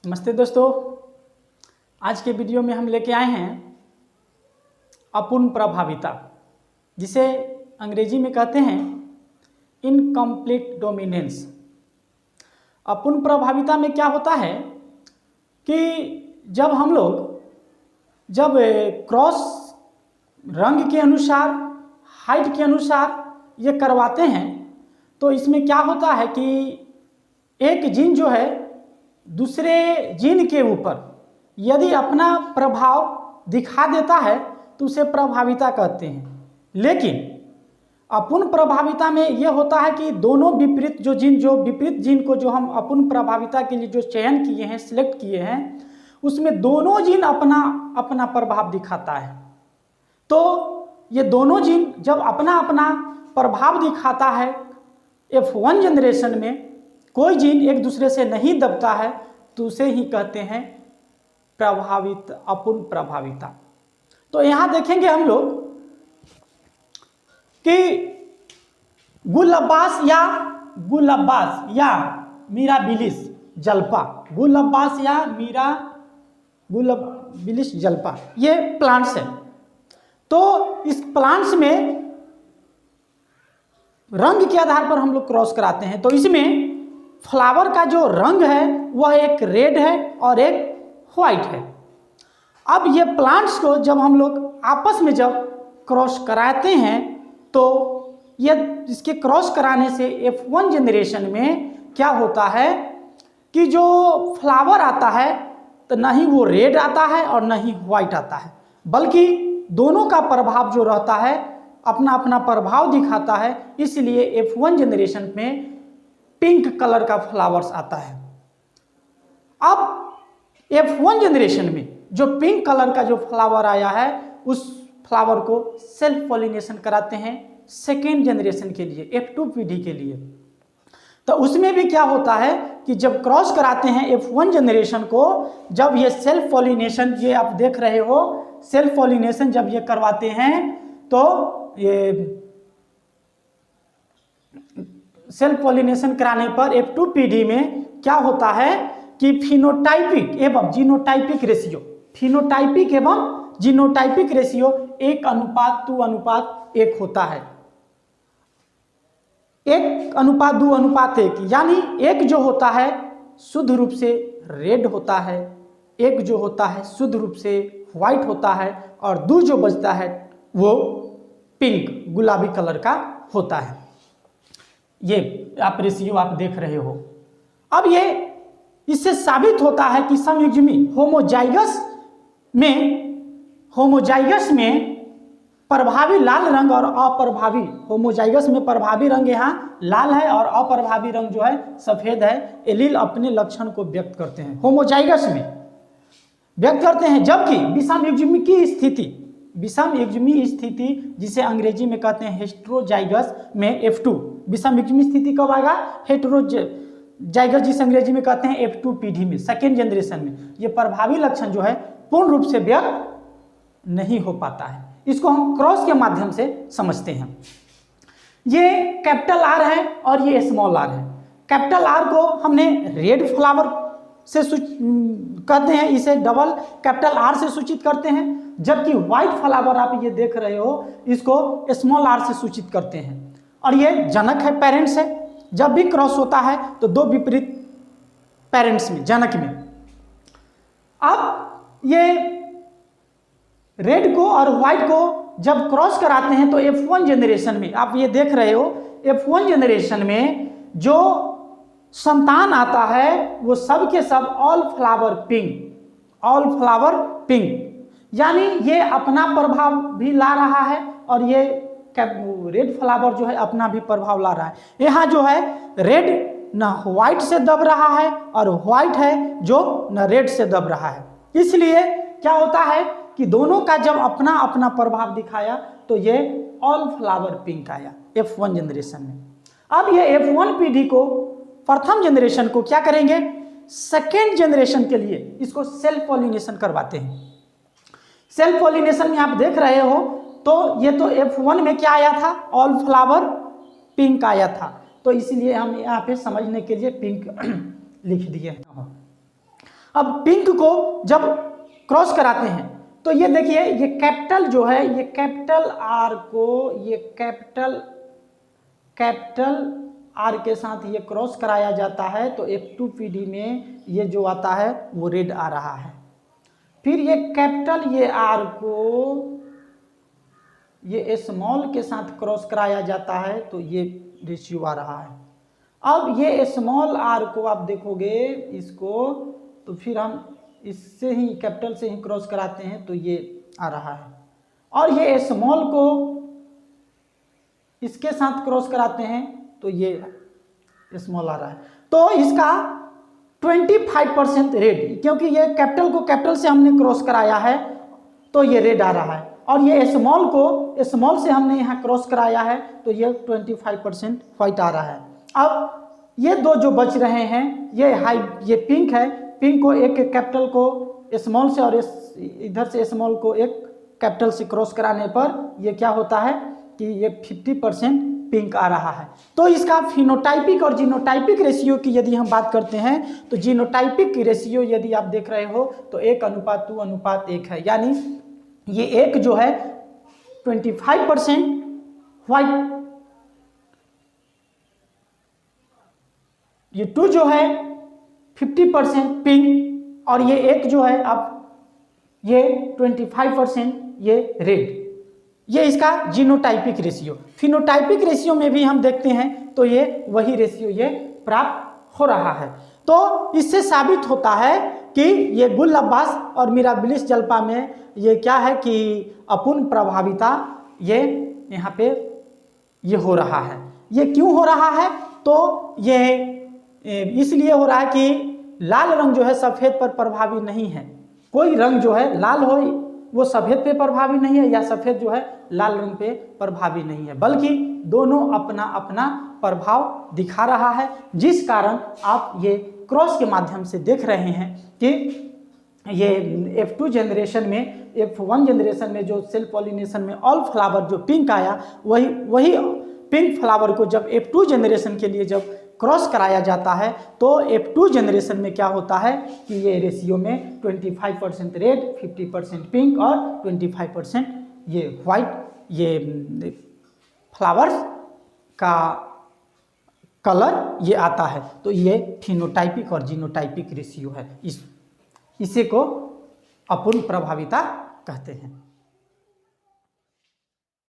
नमस्ते दोस्तों, आज के वीडियो में हम लेके आए हैं अपूर्ण प्रभाविता, जिसे अंग्रेजी में कहते हैं इनकम्प्लीट डोमिनेंस। अपूर्ण प्रभाविता में क्या होता है कि जब हम लोग क्रॉस रंग के अनुसार, हाइट के अनुसार ये करवाते हैं, तो इसमें क्या होता है कि एक जीन जो है दूसरे जीन के ऊपर यदि अपना प्रभाव दिखा देता है तो उसे प्रभाविता कहते हैं। लेकिन अपूर्ण प्रभाविता में यह होता है कि दोनों विपरीत जीन को जो हम अपूर्ण प्रभाविता के लिए जो चयन किए हैं, सिलेक्ट किए हैं, उसमें दोनों जीन अपना अपना प्रभाव दिखाता है। तो ये दोनों जीन जब अपना अपना प्रभाव दिखाता है, F1 जनरेशन में कोई जीन एक दूसरे से नहीं दबता है, तो उसे ही कहते हैं प्रभावित, अपूर्ण प्रभाविता। तो यहां देखेंगे हम लोग कि गुलब्बास या मिराबिलिस जल्पा, गुलब्बास जल्पा ये प्लांट्स है। तो इस प्लांट्स में रंग के आधार पर हम लोग क्रॉस कराते हैं। तो इसमें फ्लावर का जो रंग है वह एक रेड है और एक वाइट है। अब ये प्लांट्स को जब हम लोग आपस में जब क्रॉस कराते हैं तो ये इसके क्रॉस कराने से F1 जनरेशन में क्या होता है कि जो फ्लावर आता है तो ना ही वो रेड आता है और ना ही वाइट आता है, बल्कि दोनों का प्रभाव जो रहता है अपना अपना प्रभाव दिखाता है। इसलिए F1 जनरेशन में पिंक कलर का फ्लावर्स आता है। अब F1 जनरेशन में जो पिंक कलर का जो फ्लावर आया है, उस फ्लावर को सेल्फ पॉलिनेशन कराते हैं सेकेंड जनरेशन के लिए, F2 पीढ़ी के लिए। तो उसमें भी क्या होता है कि जब क्रॉस कराते हैं F1 जनरेशन को, जब ये सेल्फ पॉलिनेशन, ये आप देख रहे हो, सेल्फ पॉलिनेशन जब ये करवाते हैं तो ये सेल्फ पॉलिनेशन कराने पर F2 पीढ़ी में क्या होता है कि फिनोटाइपिक एवं जीनोटाइपिक रेशियो, फिनोटाइपिक एवं जीनोटाइपिक रेशियो 1:2:1 होता है। 1:2:1, यानी एक जो होता है शुद्ध रूप से रेड होता है, एक जो होता है शुद्ध रूप से व्हाइट होता है, और 2 जो बचता है वो पिंक, गुलाबी कलर का होता है। ये आप रेशियो आप देख रहे हो। अब ये इससे साबित होता है कि समयुग्मी होमोजाइगस में प्रभावी लाल रंग और अप्रभावी, होमोजाइगस में प्रभावी रंग यहाँ लाल है और अप्रभावी रंग जो है सफेद है। एलील अपने लक्षण को व्यक्त करते हैं, होमोजाइगस में व्यक्त करते हैं, जबकि विषम युग्मी स्थिति जिसे अंग्रेजी में कहते हैं हेटेरोजाइगस में F2, विषम युग्मी स्थिति कब आएगा? हेटेरोजाइगस जिसे अंग्रेजी में कहते हैं F2 पीढ़ी में, सेकेंड जनरेशन में ये प्रभावी लक्षण जो है पूर्ण रूप से व्यक्त नहीं हो पाता है। इसको हम क्रॉस के माध्यम से समझते हैं। ये कैपिटल R है और ये स्मॉल r है। कैपिटल R को हमने रेड फ्लावर से कहते हैं, इसे डबल कैपिटल R से सूचित करते हैं, जबकि व्हाइट फ्लावर आप ये देख रहे हो इसको स्मॉल r से सूचित करते हैं। और ये जनक है, पेरेंट्स है। जब भी क्रॉस होता है तो दो विपरीत पेरेंट्स में, जनक में। अब ये रेड को और व्हाइट को जब क्रॉस कराते हैं तो F1 जनरेशन में आप ये देख रहे हो, F1 जनरेशन में जो संतान आता है वो सब के सब ऑल फ्लावर पिंक, यानी ये अपना प्रभाव भी ला रहा है और ये रेड फ्लावर जो है अपना भी प्रभाव ला रहा है। यहाँ जो है रेड ना व्हाइट से दब रहा है और व्हाइट है जो ना रेड से दब रहा है। इसलिए क्या होता है कि दोनों का जब अपना अपना प्रभाव दिखाया तो ये ऑल फ्लावर पिंक आया F1 जनरेशन में। अब ये F1 पीढ़ी को, प्रथम जनरेशन को क्या करेंगे, सेकेंड जनरेशन के लिए इसको सेल्फ पॉलिनेशन करवाते हैं। सेल्फ पॉलिनेशन में आप देख रहे हो तो ये तो F1 में क्या आया था, ऑल फ्लावर पिंक आया था, तो इसलिए हम यहाँ पे समझने के लिए पिंक लिख दिए हैं। अब पिंक को जब क्रॉस कराते हैं तो ये देखिए, ये कैपिटल जो है, ये कैपिटल आर को ये कैपिटल आर के साथ ये क्रॉस कराया जाता है तो F2 PD में ये जो आता है वो रेड आ रहा है। फिर ये कैपिटल ये आर को ये स्मॉल के साथ क्रॉस कराया जाता है तो ये रेशियो आ रहा है। अब ये स्मॉल आर को आप देखोगे इसको, तो फिर हम इससे ही कैपिटल से ही क्रॉस कराते हैं तो ये आ रहा है, और ये स्मॉल को इसके साथ क्रॉस कराते हैं तो ये स्मॉल आ रहा है। तो इसका 25% रेड, क्योंकि ये कैपिटल को कैपिटल से हमने क्रॉस कराया है तो ये रेड आ रहा है, और ये स्मॉल को स्मॉल से हमने यहाँ क्रॉस कराया है तो ये 25% व्हाइट आ रहा है। अब ये दो जो बच रहे हैं, ये पिंक है, पिंक को एक कैपिटल को स्मॉल से और इधर से स्मॉल को एक कैपिटल से क्रॉस कराने पर ये क्या होता है कि ये 50% पिंक आ रहा है। तो इसका फिनोटाइपिक और जीनोटाइपिक रेशियो की यदि हम बात करते हैं तो जीनोटाइपिक रेशियो यदि आप देख रहे हो तो 1:2:1 है, यानी ये एक जो है 25% व्हाइट, ये 2 जो है 50% पिंक, और ये एक जो है आप ये 25% ये रेड। ये इसका जीनोटाइपिक रेशियो। फिनोटाइपिक रेशियो में भी हम देखते हैं तो ये वही रेशियो ये प्राप्त हो रहा है। तो इससे साबित होता है कि ये गुल अब्बास और मिराबिलिस जल्पा में ये क्या है कि अपूर्ण प्रभाविता ये यहाँ पे ये हो रहा है। ये क्यों हो रहा है? तो ये इसलिए हो रहा है कि लाल रंग जो है सफ़ेद पर प्रभावी नहीं है। कोई रंग जो है लाल हो वो सफ़ेद पे प्रभावी नहीं है, या सफ़ेद जो है लाल रंग पे प्रभावी नहीं है, बल्कि दोनों अपना अपना प्रभाव दिखा रहा है, जिस कारण आप ये क्रॉस के माध्यम से देख रहे हैं कि ये F2 जनरेशन में, F1 जनरेशन में जो सेल्फ पॉलिनेशन में ऑल फ्लावर जो पिंक आया, वही पिंक फ्लावर को जब F2 जनरेशन के लिए जब क्रॉस कराया जाता है तो F2 जनरेशन में क्या होता है कि ये रेशियो में 25% रेड, 50% पिंक और 25% ये वाइट, ये फ्लावर्स का कलर ये आता है। तो ये फिनोटाइपिक और जीनोटाइपिक रेशियो है। इसे को अपूर्ण प्रभाविता कहते हैं।